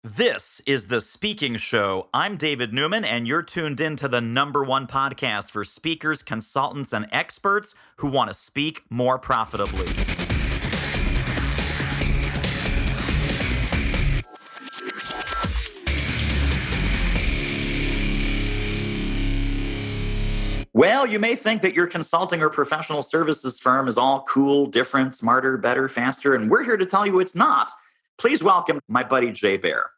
This is The Speaking Show. I'm David Newman, and you're tuned in to the #1 podcast for speakers, consultants, and experts who want to speak more profitably. Well, you may think that your consulting or professional services firm is all cool, different, smarter, better, faster, and we're here to tell you it's not. Please welcome my buddy Jay Baer.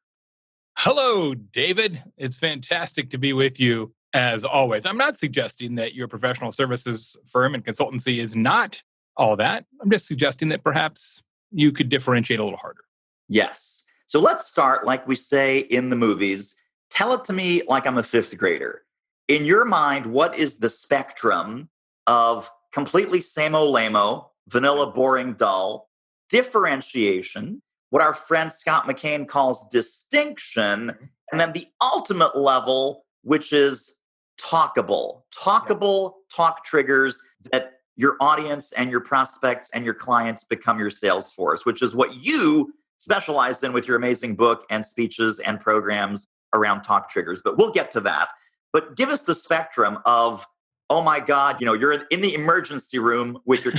Hello, David. It's fantastic to be with you as always. I'm not suggesting that your professional services firm and consultancy is not all that. I'm just suggesting that perhaps you could differentiate a little harder. Yes. So let's start like we say in the movies. Tell it to me like I'm a fifth grader. In your mind, what is the spectrum of completely same-o, lame-o, vanilla, boring, dull, differentiation, what our friend Scott McCain calls distinction, and then the ultimate level, which is talkable. Talkable talk triggers that your audience and your prospects and your clients become your sales force, which is what you specialize in with your amazing book and speeches and programs around talk triggers. But we'll get to that. But give us the spectrum of, oh my God, you're in the emergency room with your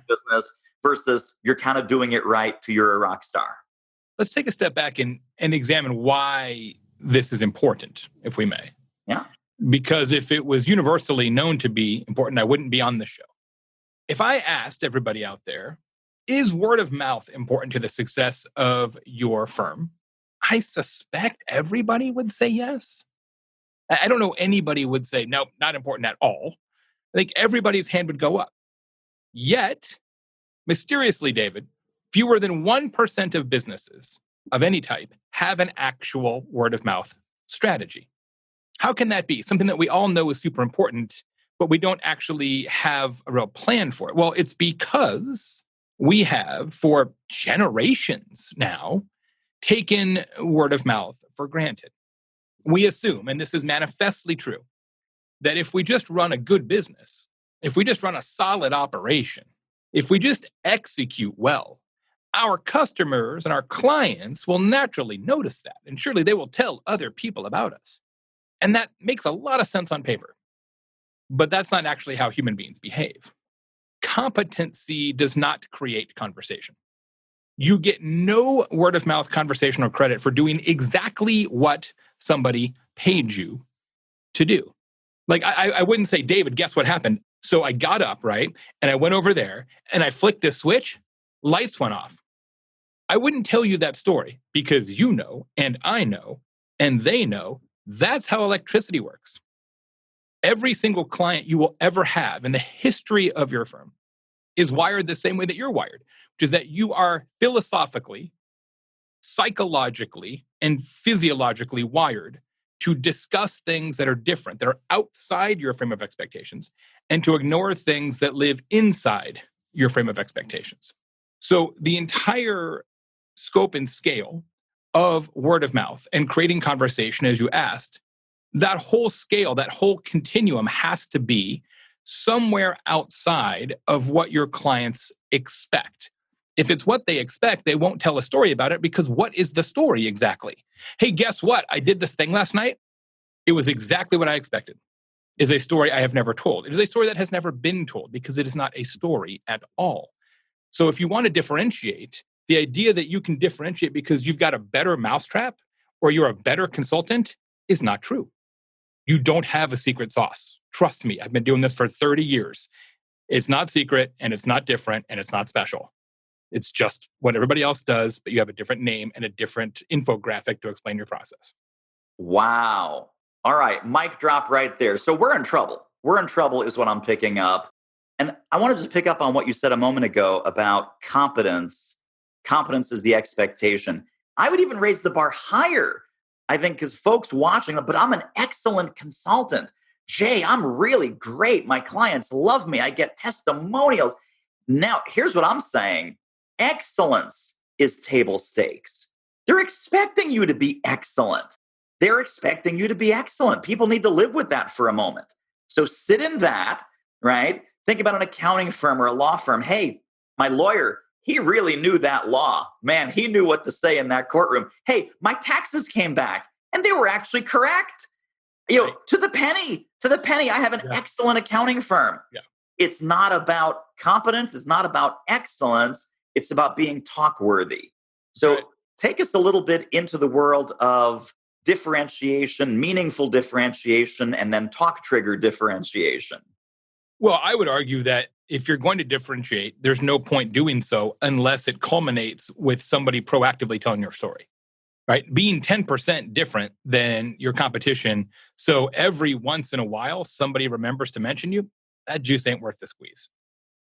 business versus you're kind of doing it right to you're a rock star. Let's take a step back and examine why this is important, if we may. Yeah. Because if it was universally known to be important, I wouldn't be on the show. If I asked everybody out there, is word of mouth important to the success of your firm? I suspect everybody would say yes. I don't know anybody would say, nope, not important at all. I think everybody's hand would go up. Yet, mysteriously, David, fewer than 1% of businesses of any type have an actual word of mouth strategy. How can that be? Something that we all know is super important, but we don't actually have a real plan for it. Well, it's because we have, for generations now, taken word of mouth for granted. We assume, and this is manifestly true, that if we just run a good business, if we just run a solid operation, if we just execute well, our customers and our clients will naturally notice that, and surely they will tell other people about us. And that makes a lot of sense on paper. But that's not actually how human beings behave. Competency does not create conversation. You get no word of mouth conversational credit for doing exactly what somebody paid you to do. Like, I wouldn't say, David, guess what happened? So I got up, right? And I went over there and I flicked this switch, lights went off. I wouldn't tell you that story because you know, and I know, and they know that's how electricity works. Every single client you will ever have in the history of your firm is wired the same way that you're wired, which is that you are philosophically, psychologically, and physiologically wired to discuss things that are different, that are outside your frame of expectations, and to ignore things that live inside your frame of expectations. So the entire scope and scale of word of mouth and creating conversation, as you asked, that whole scale, that whole continuum has to be somewhere outside of what your clients expect. If it's what they expect, they won't tell a story about it because what is the story exactly? Hey, guess what? I did this thing last night. It was exactly what I expected. Is a story I have never told. It is a story that has never been told because it is not a story at all. So if you want to differentiate, the idea that you can differentiate because you've got a better mousetrap or you're a better consultant is not true. You don't have a secret sauce. Trust me, I've been doing this for 30 years. It's not secret and it's not different and it's not special. It's just what everybody else does, but you have a different name and a different infographic to explain your process. Wow. All right. Mic drop right there. So we're in trouble. We're in trouble is what I'm picking up. And I want to just pick up on what you said a moment ago about competence. Competence is the expectation. I would even raise the bar higher, I think, because folks watching, but I'm an excellent consultant. Jay, I'm really great. My clients love me. I get testimonials. Now, here's what I'm saying. Excellence is table stakes. They're expecting you to be excellent. They're expecting you to be excellent. People need to live with that for a moment. So sit in that, right? Think about an accounting firm or a law firm. Hey, my lawyer, he really knew that law. Man, he knew what to say in that courtroom. Hey, my taxes came back and they were actually correct. Right. To the penny, I have an excellent accounting firm. Yeah. It's not about competence. It's not about excellence. It's about being talk worthy. So take us a little bit into the world of differentiation, meaningful differentiation, and then talk trigger differentiation. Well, I would argue that if you're going to differentiate, there's no point doing so unless it culminates with somebody proactively telling your story, right? Being 10% different than your competition. So every once in a while, somebody remembers to mention you, that juice ain't worth the squeeze,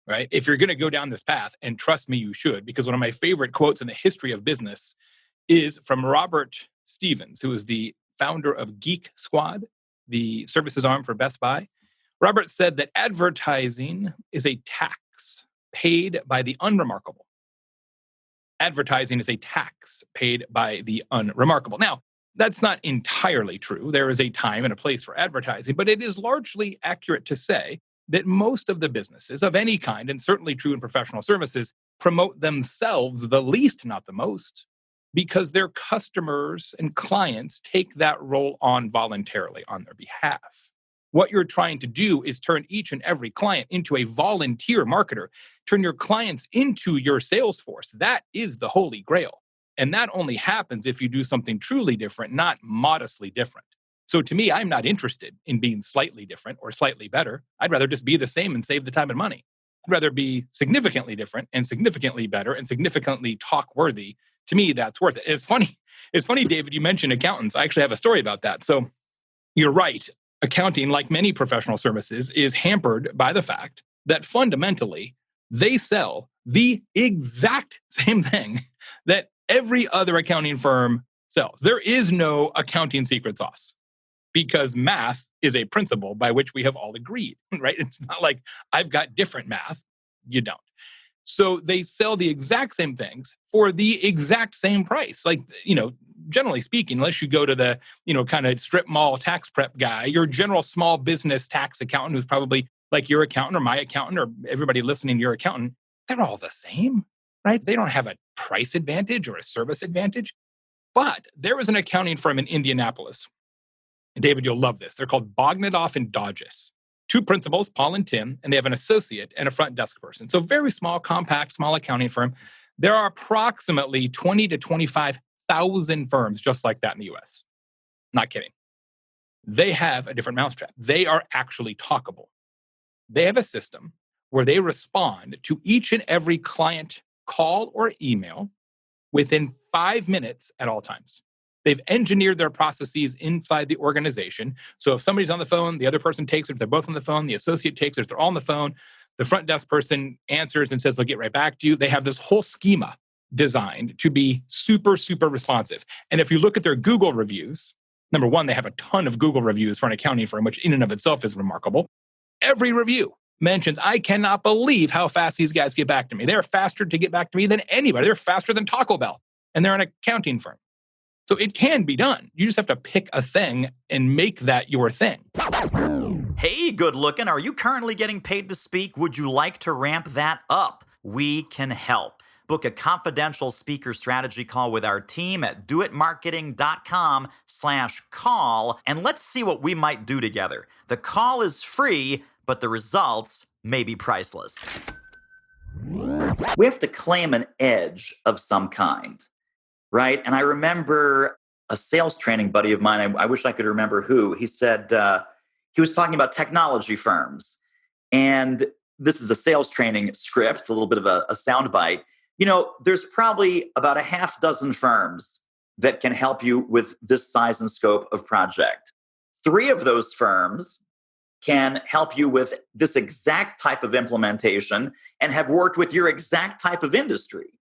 right? If you're going to go down this path, and trust me, you should, because one of my favorite quotes in the history of business is from Robert Stevens, who is the founder of Geek Squad, the services arm for Best Buy. Robert said that advertising is a tax paid by the unremarkable. Advertising is a tax paid by the unremarkable. Now, that's not entirely true. There is a time and a place for advertising, but it is largely accurate to say that most of the businesses of any kind, and certainly true in professional services, promote themselves the least, not the most, because their customers and clients take that role on voluntarily on their behalf. What you're trying to do is turn each and every client into a volunteer marketer, turn your clients into your sales force. That is the holy grail. And that only happens if you do something truly different, not modestly different. So to me, I'm not interested in being slightly different or slightly better. I'd rather just be the same and save the time and money. I'd rather be significantly different and significantly better and significantly talk worthy. To me, that's worth it. It's funny. It's funny, David, you mentioned accountants. I actually have a story about that. So you're right. Accounting, like many professional services, is hampered by the fact that fundamentally they sell the exact same thing that every other accounting firm sells. There is no accounting secret sauce because math is a principle by which we have all agreed, right? It's not like I've got different math. You don't. So they sell the exact same things for the exact same price. Like, generally speaking, unless you go to the, kind of strip mall tax prep guy, your general small business tax accountant who's probably like your accountant or my accountant or everybody listening, your accountant, they're all the same, right? They don't have a price advantage or a service advantage. But there was an accounting firm in Indianapolis. And David, you'll love this. They're called Bognidoff and Dodges. Two principals, Paul and Tim, and they have an associate and a front desk person. So very small, compact, small accounting firm. There are approximately 20 to 25,000 firms just like that in the US. Not kidding. They have a different mousetrap. They are actually talkable. They have a system where they respond to each and every client call or email within 5 minutes at all times. They've engineered their processes inside the organization. So if somebody's on the phone, the other person takes it. If they're both on the phone, the associate takes it. If they're all on the phone, the front desk person answers and says, they'll get right back to you. They have this whole schema designed to be super, super responsive. And if you look at their Google reviews, number one, they have a ton of Google reviews for an accounting firm, which in and of itself is remarkable. Every review mentions, I cannot believe how fast these guys get back to me. They're faster to get back to me than anybody. They're faster than Taco Bell. And they're an accounting firm. So it can be done. You just have to pick a thing and make that your thing. Hey, good looking. Are you currently getting paid to speak? Would you like to ramp that up? We can help. Book a confidential speaker strategy call with our team at doitmarketing.com/call, and let's see what we might do together. The call is free, but the results may be priceless. We have to claim an edge of some kind. Right. And I remember a sales training buddy of mine, I wish I could remember who, he said, he was talking about technology firms. And this is a sales training script, a little bit of a soundbite. There's probably about a half dozen firms that can help you with this size and scope of project. 3 of those firms can help you with this exact type of implementation and have worked with your exact type of industry.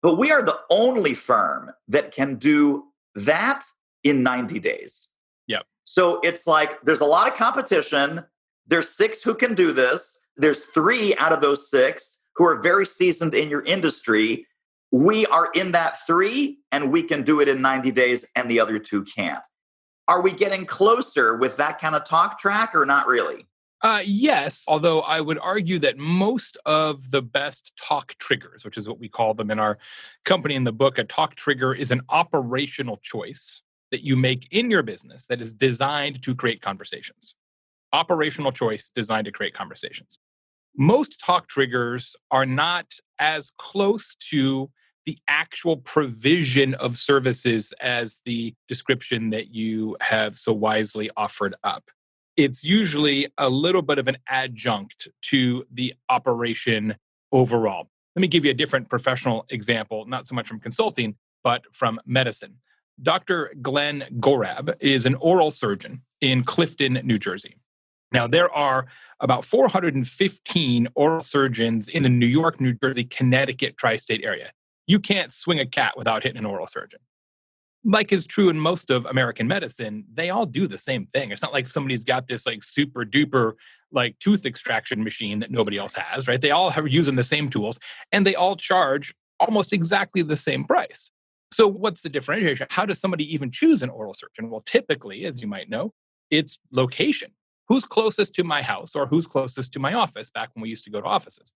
But we are the only firm that can do that in 90 days. Yep. So it's like there's a lot of competition. There's 6 who can do this. There's 3 out of those 6 who are very seasoned in your industry. We are in that 3 and we can do it in 90 days and the other 2 can't. Are we getting closer with that kind of talk track or not really? Yes, although I would argue that most of the best talk triggers, which is what we call them in our company in the book, a talk trigger is an operational choice that you make in your business that is designed to create conversations. Operational choice designed to create conversations. Most talk triggers are not as close to the actual provision of services as the description that you have so wisely offered up. It's usually a little bit of an adjunct to the operation overall. Let me give you a different professional example, not so much from consulting, but from medicine. Dr. Glenn Gorab is an oral surgeon in Clifton, New Jersey. Now, there are about 415 oral surgeons in the New York, New Jersey, Connecticut tri-state area. You can't swing a cat without hitting an oral surgeon. Like is true in most of American medicine, they all do the same thing. It's not like somebody's got this like super duper like tooth extraction machine that nobody else has, right? They all are using the same tools and they all charge almost exactly the same price. So what's the differentiation? How does somebody even choose an oral surgeon? Well, typically, as you might know, it's location. Who's closest to my house or who's closest to my office back when we used to go to offices?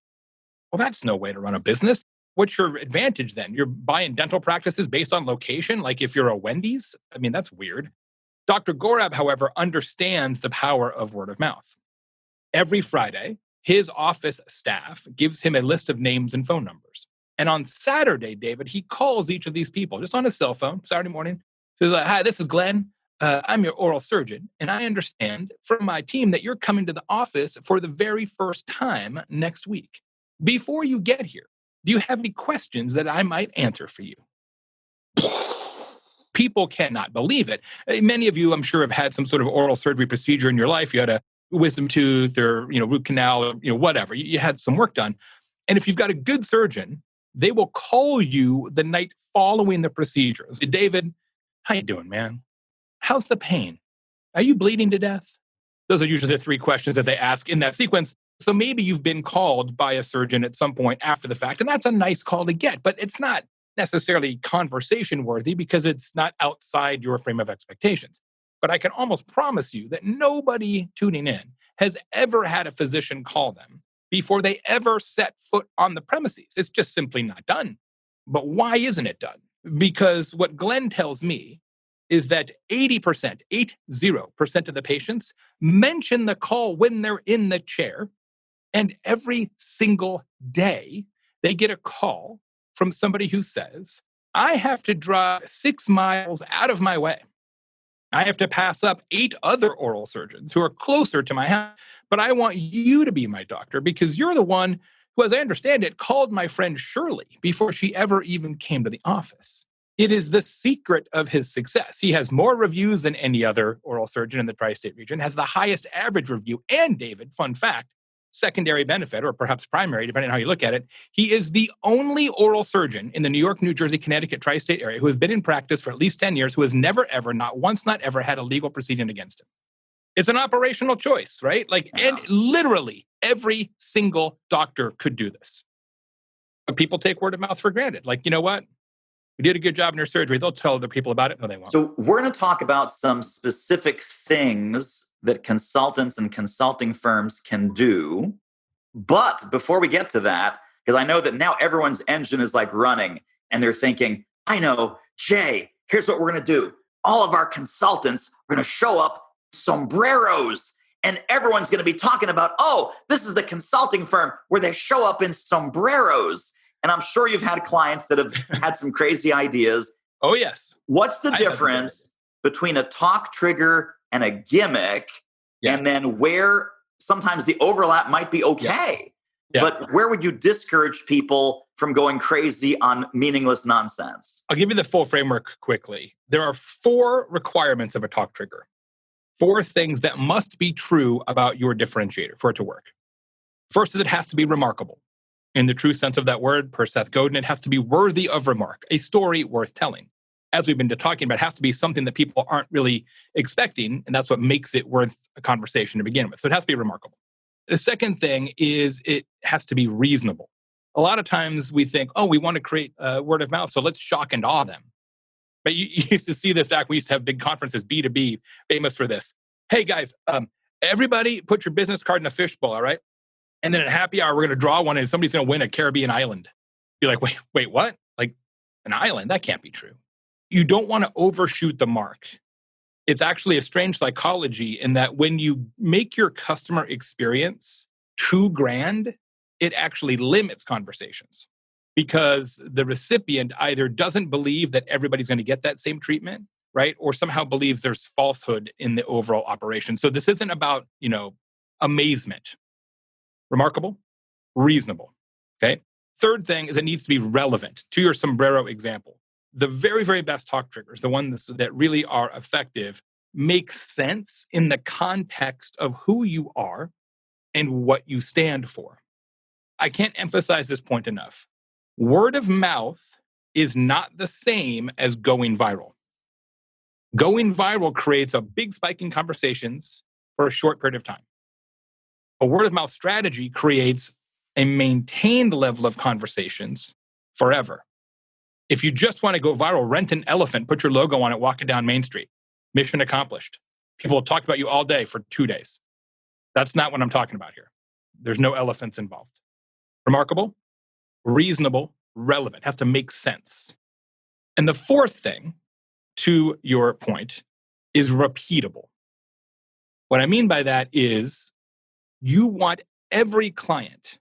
Well, that's no way to run a business. What's your advantage then? You're buying dental practices based on location? Like if you're a Wendy's? I mean, that's weird. Dr. Gorab, however, understands the power of word of mouth. Every Friday, his office staff gives him a list of names and phone numbers. And on Saturday, David, he calls each of these people just on his cell phone, Saturday morning. Says, hi, this is Glenn. I'm your oral surgeon, and I understand from my team that you're coming to the office for the very first time next week. Before you get here, do you have any questions that I might answer for you? People cannot believe it. Many of you, I'm sure, have had some sort of oral surgery procedure in your life. You had a wisdom tooth or root canal or whatever. You had some work done. And if you've got a good surgeon, they will call you the night following the procedure. Say, David, how you doing, man? How's the pain? Are you bleeding to death? Those are usually the three questions that they ask in that sequence. So maybe you've been called by a surgeon at some point after the fact, and that's a nice call to get, but it's not necessarily conversation worthy because it's not outside your frame of expectations. But I can almost promise you that nobody tuning in has ever had a physician call them before they ever set foot on the premises. It's just simply not done. But why isn't it done? Because what Glenn tells me is that 80%, 80% of the patients mention the call when they're in the chair. And every single day, they get a call from somebody who says, I have to drive 6 miles out of my way. I have to pass up 8 other oral surgeons who are closer to my house. But I want you to be my doctor because you're the one who, as I understand it, called my friend Shirley before she ever even came to the office. It is the secret of his success. He has more reviews than any other oral surgeon in the tri-state region, has the highest average review. And David, fun fact, secondary benefit, or perhaps primary, depending on how you look at it, he is the only oral surgeon in the New York, New Jersey, Connecticut tri-state area who has been in practice for at least 10 years, who has never, ever, not once, not ever had a legal proceeding against him. It's an operational choice, right? And literally every single doctor could do this. But people take word of mouth for granted. Like, you know what? We did a good job in your surgery. They'll tell other people about it. No, they won't. So we're going to talk about some specific things that consultants and consulting firms can do. But before we get to that, because I know that now everyone's engine is like running and they're thinking, I know, Jay, here's what we're going to do. All of our consultants are going to show up sombreros and everyone's going to be talking about, oh, this is the consulting firm where they show up in sombreros. And I'm sure you've had clients that have had some crazy ideas. Oh, yes. What's the difference between a talk trigger and a gimmick? Yeah. And then where sometimes the overlap might be okay. Yeah. But where would you discourage people from going crazy on meaningless nonsense? I'll give you the full framework quickly. There are 4 requirements of a talk trigger. 4 things that must be true about your differentiator for it to work. First is it has to be remarkable. In the true sense of that word, per Seth Godin, it has to be worthy of remark, a story worth telling. As we've been talking about, it has to be something that people aren't really expecting, and that's what makes it worth a conversation to begin with. So it has to be remarkable. The second thing is it has to be reasonable. A lot of times we think, oh, we want to create word of mouth, so let's shock and awe them. But you used to see this back. We used to have big conferences, B2B, famous for this. Hey, guys, Everybody put your business card in a fishbowl, all right? And then at happy hour, we're going to draw one and somebody's going to win a Caribbean island. You're like, wait, what? Like an island? That can't be true. You don't want to overshoot the mark. It's actually a strange psychology in that when you make your customer experience too grand, it actually limits conversations because the recipient either doesn't believe that everybody's going to get that same treatment, right? Or somehow believes there's falsehood in the overall operation. So this isn't about, amazement. Remarkable, reasonable. Okay. Third thing is it needs to be relevant to your sombrero example. The very, very best talk triggers, the ones that really are effective, make sense in the context of who you are and what you stand for. I can't emphasize this point enough. Word of mouth is not the same as going viral. Going viral creates a big spike in conversations for a short period of time. A word of mouth strategy creates a maintained level of conversations forever. If you just want to go viral, rent an elephant, put your logo on it, walk it down Main Street. Mission accomplished. People will talk about you all day for 2 days. That's not what I'm talking about here. There's no elephants involved. Remarkable, reasonable, relevant. It has to make sense. And the fourth thing, to your point, is repeatable. What I mean by that is you want every client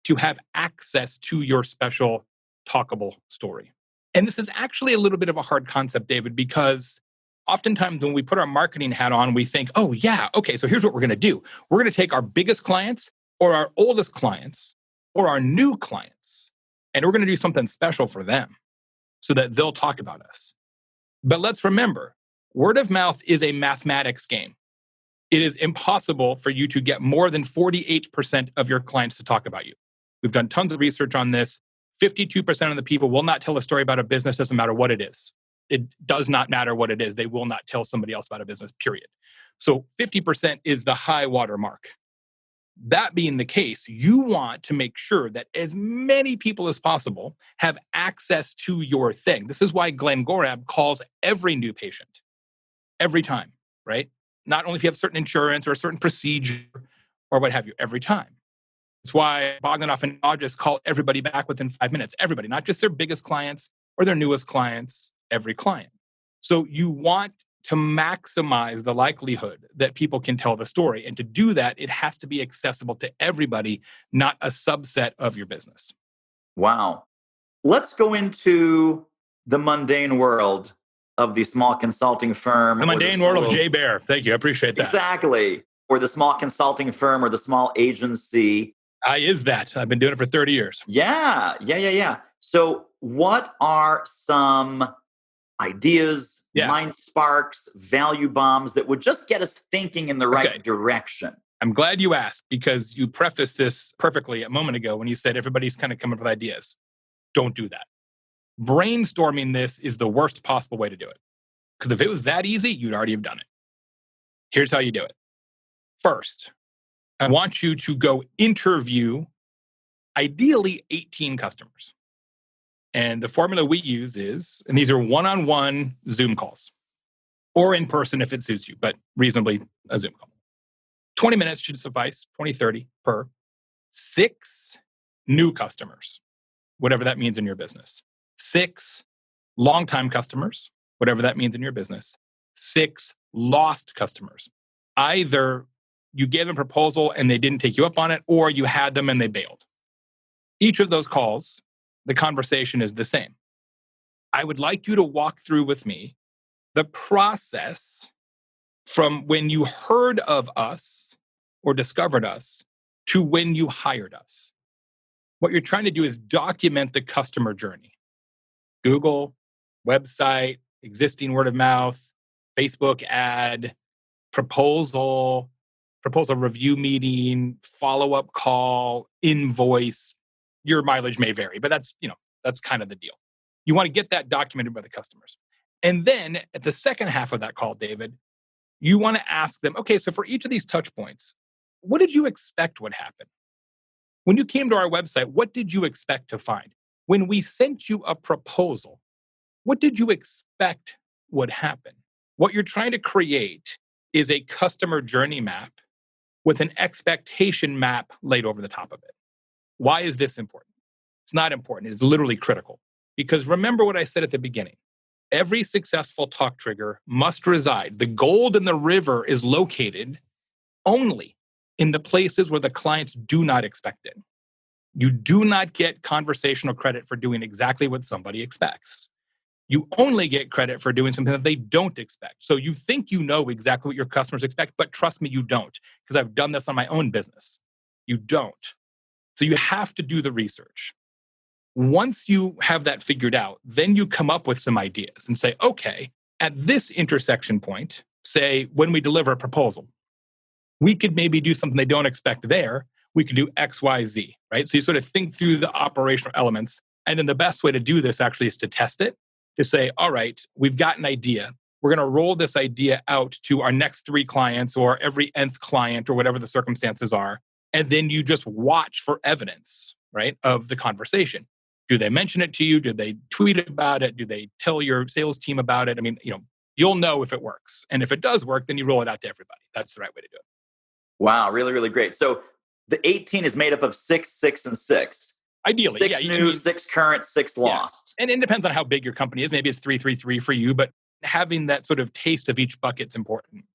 to have access to your special talkable story. And this is actually a little bit of a hard concept, David, because oftentimes when we put our marketing hat on, we think, oh yeah, okay, so here's what we're going to do. We're going to take our biggest clients or our oldest clients or our new clients, and we're going to do something special for them so that they'll talk about us. But let's remember, word of mouth is a mathematics game. It is impossible for you to get more than 48% of your clients to talk about you. We've done tons of research on this. 52% of the people will not tell a story about a business, doesn't matter what it is. It does not matter what it is. They will not tell somebody else about a business, period. So 50% is the high water mark. That being the case, you want to make sure that as many people as possible have access to your thing. This is why Glenn Gorab calls every new patient every time, right? Not only if you have certain insurance or a certain procedure or what have you, every time. It's why Bogdanoff and Hodges call everybody back within 5 minutes. Everybody, not just their biggest clients or their newest clients, every client. So you want to maximize the likelihood that people can tell the story. And to do that, it has to be accessible to everybody, not a subset of your business. Wow. Let's go into the mundane world of the small consulting firm. The mundane world of Jay Bear. Thank you. I appreciate that. Exactly. Or the small consulting firm or the small agency. Is that. I've been doing it for 30 years. Yeah. So what are some ideas, mind sparks, value bombs that would just get us thinking in the right direction? I'm glad you asked because you prefaced this perfectly a moment ago when you said everybody's kind of coming up with ideas. Don't do that. Brainstorming this is the worst possible way to do it. Because if it was that easy, you'd already have done it. Here's how you do it. First, I want you to go interview ideally 18 customers. And the formula we use is, and these are one-on-one Zoom calls or in person if it suits you, but reasonably a Zoom call. 20 minutes should suffice, 20, 30 per. 6 new customers, whatever that means in your business. 6 longtime customers, whatever that means in your business. 6 lost customers. Either you gave them a proposal and they didn't take you up on it, or you had them and they bailed. Each of those calls, the conversation is the same. I would like you to walk through with me the process from when you heard of us or discovered us to when you hired us. What you're trying to do is document the customer journey. Google, website, existing word of mouth, Facebook ad, proposal review meeting, follow-up call, invoice. Your mileage may vary, but that's kind of the deal. You want to get that documented by the customers. And then at the second half of that call, David, you want to ask them, okay, so for each of these touch points, what did you expect would happen? When you came to our website, what did you expect to find? When we sent you a proposal, what did you expect would happen? What you're trying to create is a customer journey map with an expectation map laid over the top of it. Why is this important? It's not important. It is literally critical. Because remember what I said at the beginning. Every successful talk trigger must reside. The gold in the river is located only in the places where the clients do not expect it. You do not get conversational credit for doing exactly what somebody expects. You only get credit for doing something that they don't expect. So you think you know exactly what your customers expect, but trust me, you don't, because I've done this on my own business. You don't. So you have to do the research. Once you have that figured out, then you come up with some ideas and say, okay, at this intersection point, say when we deliver a proposal, we could maybe do something they don't expect there. We could do X, Y, Z, right? So you sort of think through the operational elements. And then the best way to do this actually is to test it, to say, all right, we've got an idea. We're going to roll this idea out to our next 3 clients or every nth client or whatever the circumstances are. And then you just watch for evidence, right, of the conversation. Do they mention it to you? Do they tweet about it? Do they tell your sales team about it? I mean, you'll know if it works. And if it does work, then you roll it out to everybody. That's the right way to do it. Wow, really, really great. So the 18 is made up of 6, 6, and 6. Ideally, 6 new, 6 current, 6 lost. And it depends on how big your company is. Maybe it's 3, 3, 3 for you, but having that sort of taste of each bucket's important.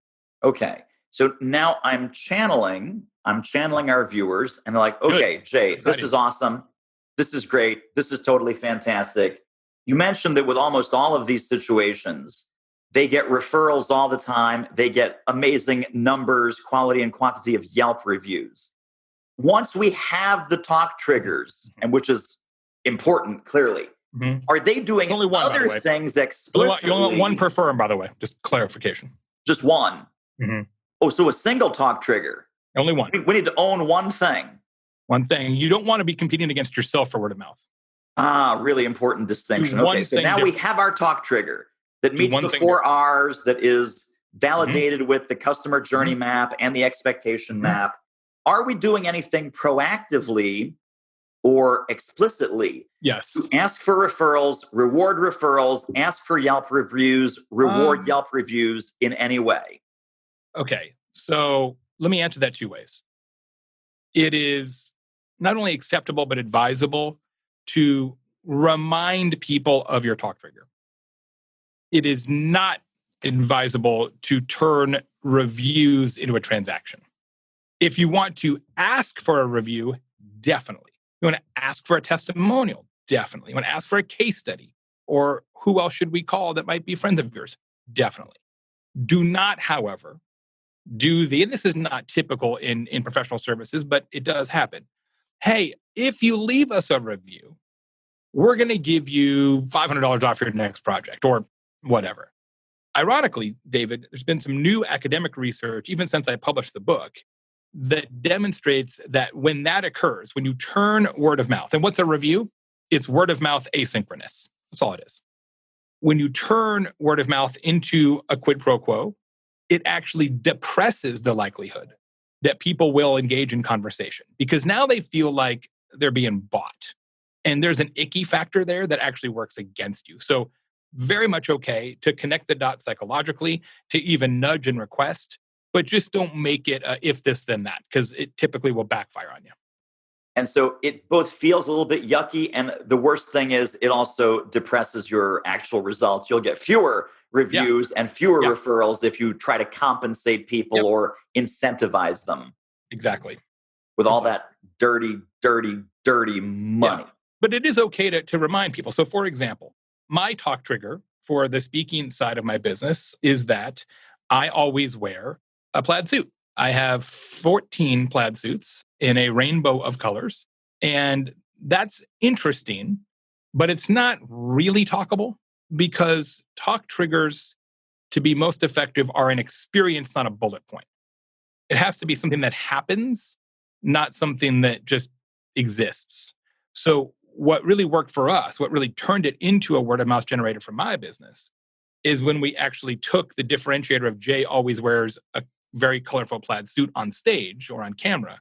Okay. So now I'm channeling our viewers, and they're like, okay, Good. Jay, Exciting. This is awesome. This is great. This is totally fantastic. You mentioned that with almost all of these situations, they get referrals all the time. They get amazing numbers, quality and quantity of Yelp reviews. Once we have the talk triggers, and which is important, clearly, are they doing only one, other things explicitly? You only want one per firm, by the way. Just clarification. Just one. Mm-hmm. Oh, so a single talk trigger. Only one. We need to own one thing. One thing. You don't want to be competing against yourself for word of mouth. Really important distinction. Okay, so now we have our talk trigger that meets the 4 R's, that is validated with the customer journey map and the expectation map. Are we doing anything proactively or explicitly? Yes. To ask for referrals, reward referrals, ask for Yelp reviews, reward Yelp reviews in any way? Okay, so let me answer that 2 ways. It is not only acceptable, but advisable to remind people of your talk trigger. It is not advisable to turn reviews into a transaction. If you want to ask for a review, definitely. You want to ask for a testimonial, definitely. You want to ask for a case study, or who else should we call that might be friends of yours? Definitely. Do not, however, and this is not typical in professional services, but it does happen. Hey, if you leave us a review, we're going to give you $500 off your next project or whatever. Ironically, David, there's been some new academic research, even since I published the book, that demonstrates that when that occurs, when you turn word of mouth, and what's a review? It's word of mouth asynchronous. That's all it is. When you turn word of mouth into a quid pro quo, it actually depresses the likelihood that people will engage in conversation, because now they feel like they're being bought. And there's an icky factor there that actually works against you. So very much okay to connect the dots psychologically, to even nudge and request, but just don't make it if this, then that, because it typically will backfire on you. And so it both feels a little bit yucky, and the worst thing is it also depresses your actual results. You'll get fewer reviews and fewer referrals if you try to compensate people or incentivize them. Exactly. With all that dirty, dirty, dirty money. Yeah. But it is okay to remind people. So for example, my talk trigger for the speaking side of my business is that I always wear a plaid suit. I have 14 plaid suits in a rainbow of colors. And that's interesting, but it's not really talkable, because talk triggers, to be most effective, are an experience, not a bullet point. It has to be something that happens, not something that just exists. So what really worked for us, what really turned it into a word of mouth generator for my business, is when we actually took the differentiator of Jay always wears a very colorful plaid suit on stage or on camera,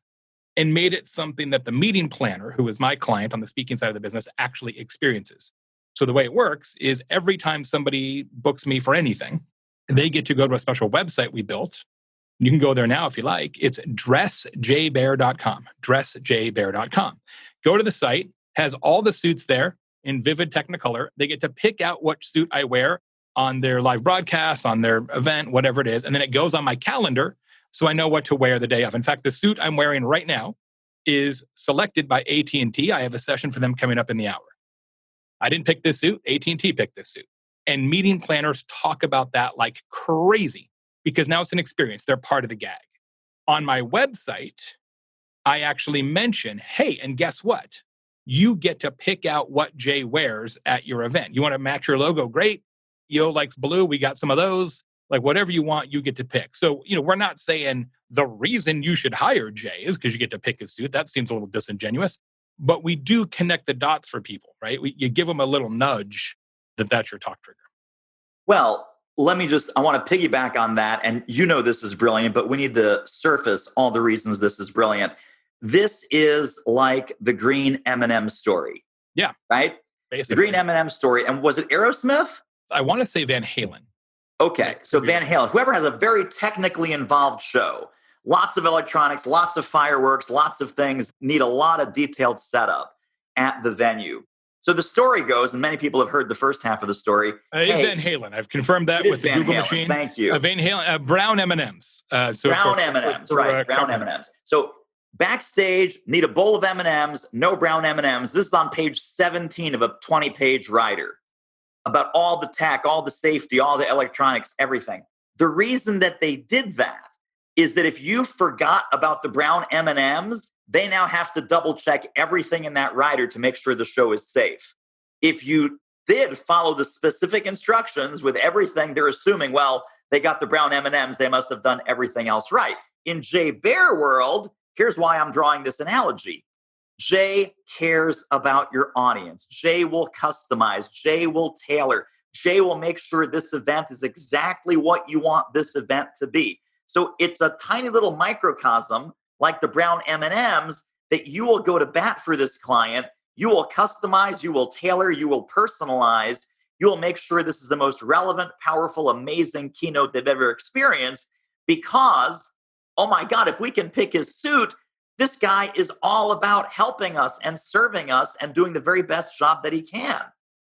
and made it something that the meeting planner, who is my client on the speaking side of the business, actually experiences. So the way it works is every time somebody books me for anything, they get to go to a special website we built You can go there now if you like. It's dressjbear.com, dressjbear.com. Go to the site, has all the suits there in vivid Technicolor. They get to pick out what suit I wear on their live broadcast, on their event, whatever it is. And then it goes on my calendar so I know what to wear the day of. In fact, the suit I'm wearing right now is selected by AT&T. I have a session for them coming up in the hour. I didn't pick this suit. AT&T picked this suit. And meeting planners talk about that like crazy because now it's an experience. They're part of the gag. On my website, I actually mention, hey, and guess what? You get to pick out what Jay wears at your event. You want to match your logo? Great. Yo likes blue. We got some of those. Like whatever you want, you get to pick. So, we're not saying the reason you should hire Jay is because you get to pick his suit. That seems a little disingenuous. But we do connect the dots for people, right? You give them a little nudge that's your talk trigger. Well, I want to piggyback on that. And this is brilliant, but we need to surface all the reasons this is brilliant. This is like the green M&M story. Yeah. Right? Basically. The green M&M story. And was it Aerosmith? I want to say Van Halen. Okay. So Van Halen, whoever has a very technically involved show, lots of electronics, lots of fireworks, lots of things, need a lot of detailed setup at the venue. So the story goes, and many people have heard the first half of the story. It's Van Halen. I've confirmed that with the Google machine. Thank you. Van Halen, brown M&Ms. Brown M&Ms, right? Brown M&Ms. So backstage, need a bowl of M&Ms, no brown M&Ms. This is on page 17 of a 20-page rider about all the tech, all the safety, all the electronics, everything. The reason that they did that is that if you forgot about the brown M&Ms, they now have to double check everything in that rider to make sure the show is safe. If you did follow the specific instructions with everything, they're assuming, well, they got the brown M&Ms, they must have done everything else right. In Jay Bear world, here's why I'm drawing this analogy. Jay cares about your audience. Jay will customize. Jay will tailor. Jay will make sure this event is exactly what you want this event to be. So it's a tiny little microcosm like the brown M&Ms that you will go to bat for this client. You will customize, you will tailor, you will personalize. You will make sure this is the most relevant, powerful, amazing keynote they've ever experienced because, oh my God, if we can pick his suit, this guy is all about helping us and serving us and doing the very best job that he can.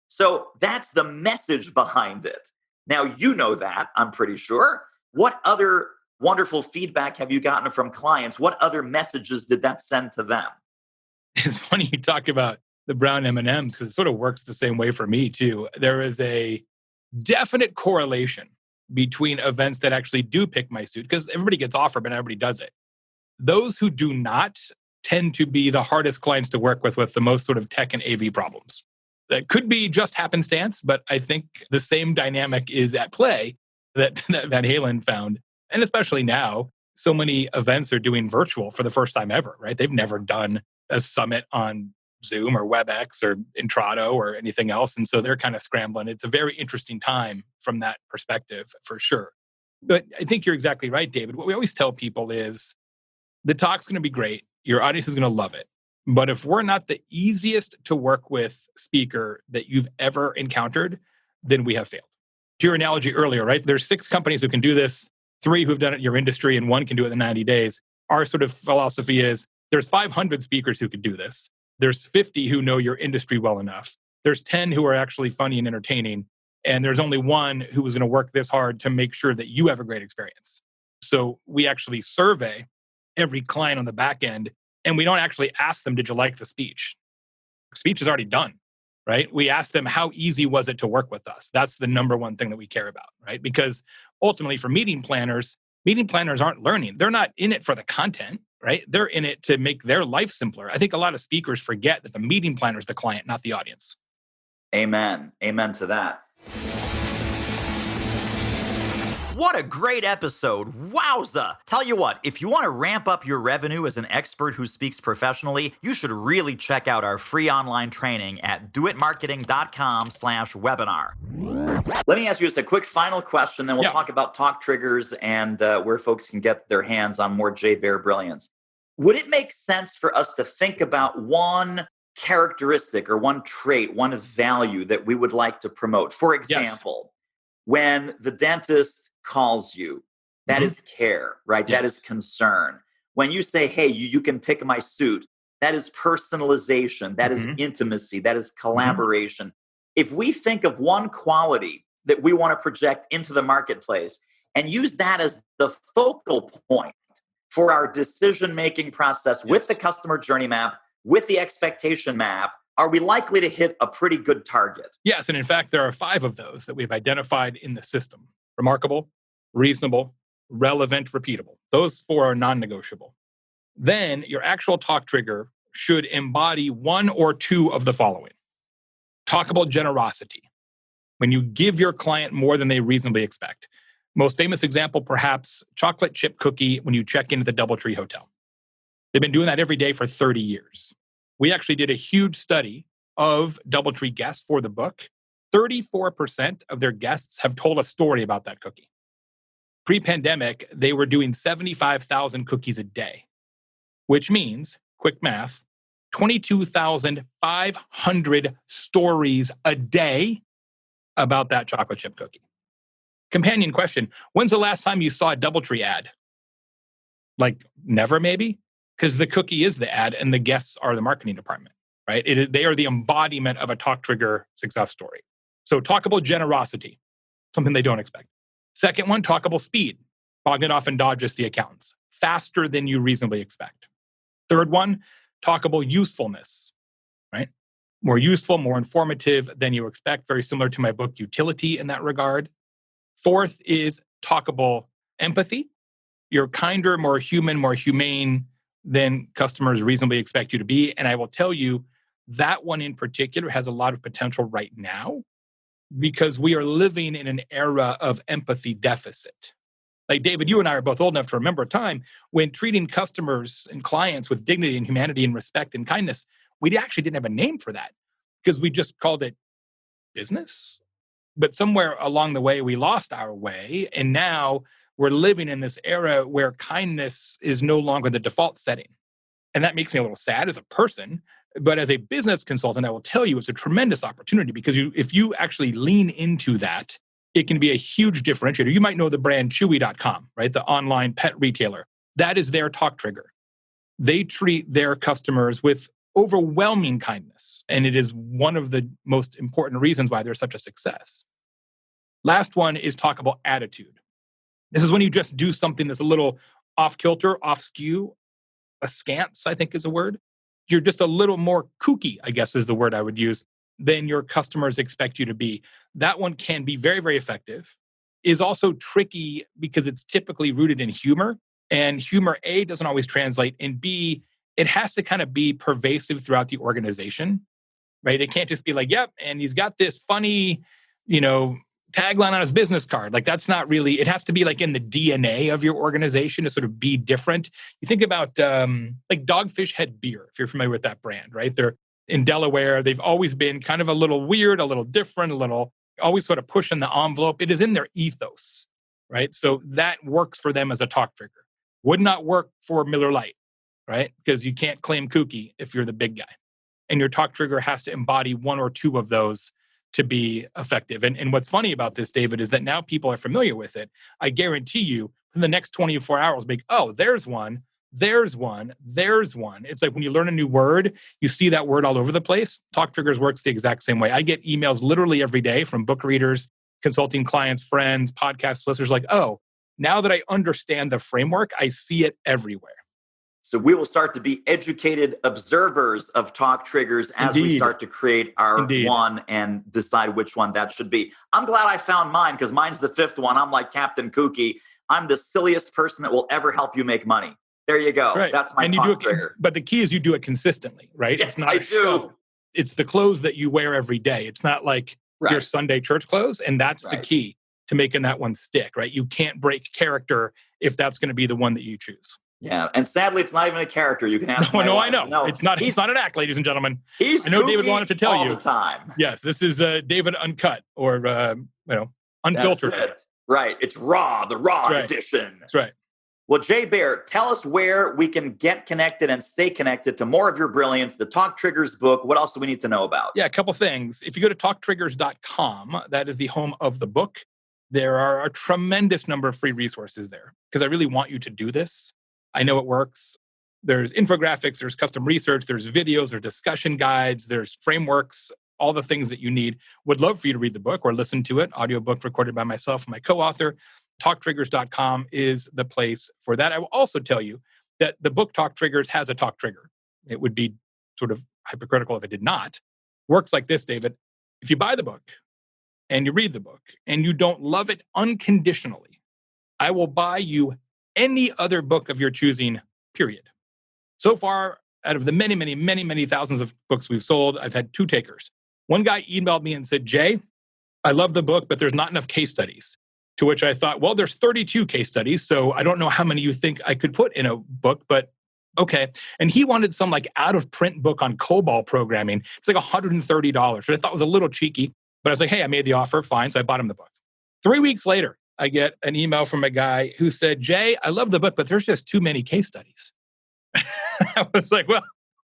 So that's the message behind it. Now, you know that, I'm pretty sure. What other wonderful feedback have you gotten from clients? What other messages did that send to them? It's funny you talk about the brown M&Ms because it sort of works the same way for me too. There is a definite correlation between events that actually do pick my suit because everybody gets offered, but everybody does it. Those who do not tend to be the hardest clients to work with the most sort of tech and AV problems. That could be just happenstance, but I think the same dynamic is at play that Van Halen found. And especially now, so many events are doing virtual for the first time ever, right? They've never done a summit on Zoom or WebEx or Intrado or anything else. And so they're kind of scrambling. It's a very interesting time from that perspective, for sure. But I think you're exactly right, David. What we always tell people is the talk's going to be great. Your audience is going to love it. But if we're not the easiest to work with speaker that you've ever encountered, then we have failed. To your analogy earlier, right? There's 6 companies who can do this, 3 who've done it in your industry, and 1 can do it in 90 days. Our sort of philosophy is there's 500 speakers who could do this. There's 50 who know your industry well enough. There's 10 who are actually funny and entertaining. And there's only 1 who is going to work this hard to make sure that you have a great experience. So we actually survey every client on the back end, and we don't actually ask them, did you like the speech? Speech is already done, right? We ask them, how easy was it to work with us? That's the number one thing that we care about, right? Because ultimately for meeting planners aren't learning. They're not in it for the content, right? They're in it to make their life simpler. I think a lot of speakers forget that the meeting planner is the client, not the audience. Amen. Amen to that. What a great episode. Wowza. Tell you what, if you want to ramp up your revenue as an expert who speaks professionally, you should really check out our free online training at doitmarketing.com/webinar. Let me ask you just a quick final question, then we'll talk about talk triggers and where folks can get their hands on more Jay Bear brilliance. Would it make sense for us to think about one characteristic or one trait, one value that we would like to promote? For example, when the dentist calls you, that Mhm. is care, right? That is Yes. concern. When you say, hey, you can pick my suit, that is personalization, that is Mhm. intimacy, that is Mhm. collaboration. If we think of one quality that we want to project into the marketplace and use that as the focal point for our decision making process with the Yes. customer journey map, with the expectation map, are we likely to hit a pretty good target? Yes, and in fact, there are 5 of those that we've identified in the system: remarkable, reasonable, relevant, repeatable. Those 4 are non-negotiable. Then your actual talk trigger should embody 1 or 2 of the following: talkable generosity, when you give your client more than they reasonably expect. Most famous example, perhaps, chocolate chip cookie when you check into the Doubletree Hotel. They've been doing that every day for 30 years. We actually did a huge study of Doubletree guests for the book. 34% of their guests have told a story about that cookie. Pre-pandemic, they were doing 75,000 cookies a day, which means, quick math, 22,500 stories a day about that chocolate chip cookie. Companion question: when's the last time you saw a Doubletree ad? Like never, maybe? Because the cookie is the ad and the guests are the marketing department, right? They are the embodiment of a talk trigger success story. So talkable generosity, something they don't expect. Second one, talkable speed. Bogdan often dodges the accountants. Faster than you reasonably expect. Third one, talkable usefulness, right? More useful, more informative than you expect. Very similar to my book, Utility, in that regard. Fourth is talkable empathy. You're kinder, more human, more humane than customers reasonably expect you to be. And I will tell you, that one in particular has a lot of potential right now because we are living in an era of empathy deficit. Like David, you and I are both old enough to remember a time when treating customers and clients with dignity and humanity and respect and kindness, we actually didn't have a name for that because we just called it business. But somewhere along the way, we lost our way. And now we're living in this era where kindness is no longer the default setting. And that makes me a little sad as a person. But as a business consultant, I will tell you it's a tremendous opportunity because if you actually lean into that, it can be a huge differentiator. You might know the brand Chewy.com, right? The online pet retailer. That is their talk trigger. They treat their customers with overwhelming kindness. And it is one of the most important reasons why they're such a success. Last one is talkable attitude. This is when you just do something that's a little off kilter, off skew, askance, I think is a word. You're just a little more kooky, I guess is the word I would use, than your customers expect you to be. That one can be very, very effective. Is also tricky because it's typically rooted in humor. And humor, A, doesn't always translate. And B, it has to kind of be pervasive throughout the organization, right? It can't just be like, yep, and he's got this funny, you know, tagline on his business card. Like that's not really, it has to be like in the DNA of your organization to sort of be different. You think about like Dogfish Head Beer, if you're familiar with that brand, right? They're in Delaware. They've always been kind of a little weird, a little different, a little always sort of pushing the envelope. It is in their ethos, right? So that works for them as a talk trigger. Would not work for Miller Lite, right? Because you can't claim kooky if you're the big guy. And your talk trigger has to embody 1 or 2 of those to be effective. And what's funny about this, David, is that now people are familiar with it. I guarantee you, in the next 24 hours, make, oh, there's one, there's one, there's one. It's like when you learn a new word, you see that word all over the place. Talk triggers works the exact same way. I get emails literally every day from book readers, consulting clients, friends, podcast listeners, like, oh, now that I understand the framework, I see it everywhere. So we will start to be educated observers of talk triggers as we Indeed. start to create our Indeed. one and decide which one that should be. I'm glad I found mine because mine's the 5th one. I'm like Captain Kooky. I'm the silliest person that will ever help you make money. There you That's go. right. That's my And you do talk it, trigger. but the key is you do it consistently, right? It's Yes, not I a do. show. It's the clothes that you wear every day. It's not like your Right, Sunday church clothes. And that's the right. key to making that one stick, right? You can't break character if that's going to be the one that you choose. Yeah, and sadly, it's not even a character. You can ask No, my no, I wife. know. No, It's not an act, ladies and gentlemen. he's I know David kooky wanted to tell all the you. time. Yes, this is David Uncut or, That's unfiltered. it. Right. It's raw, the That's raw right. edition. That's right. Well, Jay Bear, tell us where we can get connected and stay connected to more of your brilliance, the Talk Triggers book. What else do we need to know about? Yeah, a couple things. If you go to talktriggers.com, that is the home of the book. There are a tremendous number of free resources there because I really want you to do this. I know it works. There's infographics, there's custom research, there's videos, there's discussion guides, there's frameworks, all the things that you need. Would love for you to read the book or listen to it. Audiobook recorded by myself and my co-author. TalkTriggers.com is the place for that. I will also tell you that the book Talk Triggers has a talk trigger. It would be sort of hypocritical if it did not. Works like this, David. If you buy the book and you read the book and you don't love it unconditionally, I will buy you any other book of your choosing, period. So far, out of the many, many, many, many thousands of books we've sold, I've had 2 takers. One guy emailed me and said, Jay, I love the book, but there's not enough case studies. To which I thought, well, there's 32 case studies, so I don't know how many you think I could put in a book, but okay. And he wanted some like out-of-print book on COBOL programming. It's like $130, which I thought was a little cheeky, but I was like, hey, I made the offer, fine, so I bought him the book. 3 weeks later, I get an email from a guy who said, Jay, I love the book, but there's just too many case studies. I was like, well,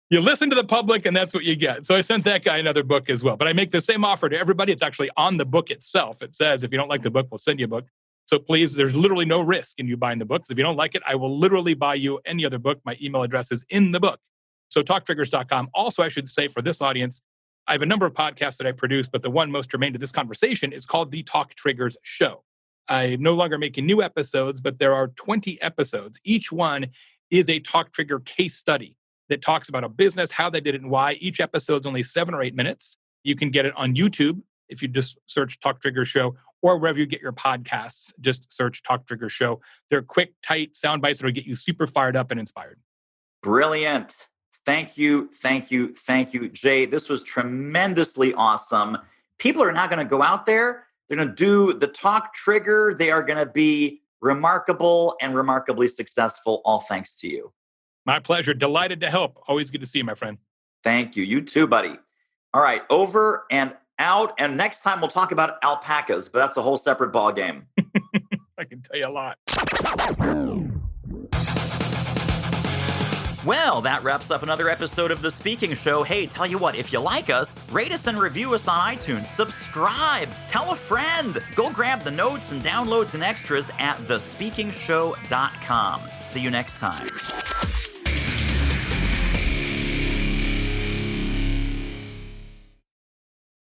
you listen to the public and that's what you get. So I sent that guy another book as well. But I make the same offer to everybody. It's actually on the book itself. It says, if you don't like the book, we'll send you a book. So please, there's literally no risk in you buying the book. If you don't like it, I will literally buy you any other book. My email address is in the book. So talktriggers.com. Also, I should say for this audience, I have a number of podcasts that I produce, but the one most germane to this conversation is called The Talk Triggers Show. I'm no longer making new episodes, but there are 20 episodes. Each one is a Talk Trigger case study that talks about a business, how they did it, and why. Each episode's only 7 or 8 minutes. You can get it on YouTube if you just search Talk Trigger Show, or wherever you get your podcasts, just search Talk Trigger Show. They're quick, tight sound bites that will get you super fired up and inspired. Brilliant. Thank you, thank you, thank you, Jay. This was tremendously awesome. People are not going to go out there. They're going to do the Talk Trigger. They are going to be remarkable and remarkably successful, all thanks to you. My pleasure. Delighted to help. Always good to see you, my friend. Thank you. You too, buddy. All right, over and out. And next time we'll talk about alpacas, but that's a whole separate ball game. I can tell you a lot. Well, that wraps up another episode of The Speaking Show. Hey, tell you what, if you like us, rate us and review us on iTunes. Subscribe. Tell a friend. Go grab the notes and downloads and extras at thespeakingshow.com. See you next time.